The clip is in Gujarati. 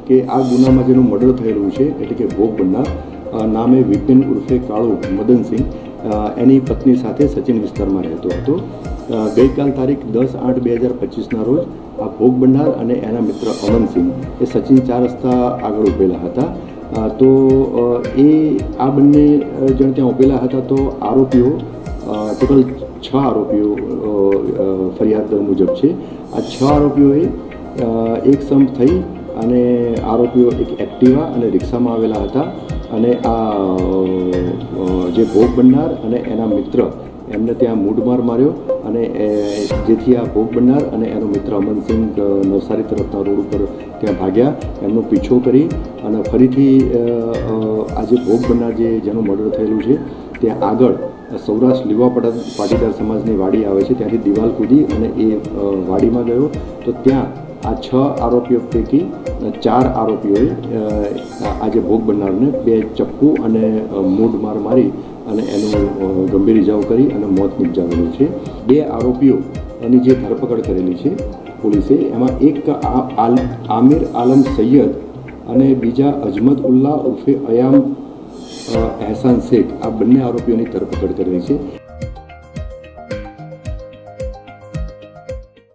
કે આ ગુનામાં જેનું મર્ડર થયેલું છે એટલે કે ભોગ બનનાર નામે વિપિન ઉર્ફે કાળુ મદનસિંહ એની પત્ની સાથે સચિન વિસ્તારમાં રહેતો હતો. ગઈકાલ તારીખ 10/8/2025ના રોજ આ ભોગ બનનાર અને એના મિત્ર અમનસિંહ એ સચિન 4 રસ્તા આગળ ઉભેલા હતા. તો એ આ બંને જણ ત્યાં ઉભેલા હતા. તો આરોપીઓ ટોટલ 6 આરોપીઓ ફરિયાદ મુજબ છે. આ 6 આરોપીઓએ એક સંપ થઈ અને આરોપીઓ એક એક્ટિવા અને રિક્ષામાં આવેલા હતા અને આ જે ભોગ બનનાર અને એના મિત્ર એમને ત્યાં મૂઢમાર માર્યો અને જેથી આ ભોગ બનનાર અને એનો મિત્ર અમનસિંહ નવસારી તરફના રોડ ઉપર ત્યાં ભાગ્યા. એમનો પીછો કરી અને ફરીથી આ જે ભોગ બનનાર જેનું મર્ડર થયેલું છે ત્યાં આગળ સૌરાષ્ટ્ર લીવા પાટીદાર સમાજની વાડી આવે છે, ત્યાંથી દિવાલ કૂદી અને એ વાડીમાં ગયો. તો ત્યાં આ 6 આરોપીઓ પૈકી 4 આરોપીઓએ આ જે ભોગ બનનારને 2 ચપ્પુ અને મૂઢ માર મારી અને એનું ગંભીર ઇજાઓ કરી અને મોત નિપજાવેલું છે. 2 આરોપીઓની જે ધરપકડ કરેલી છે પોલીસે, એમાં એક આમિર આલમ સૈયદ અને બીજા અજમત ઉલ્લા ઉર્ફે અયામ એહસાન શેખ, આ બંને આરોપીઓની ધરપકડ કરેલી છે.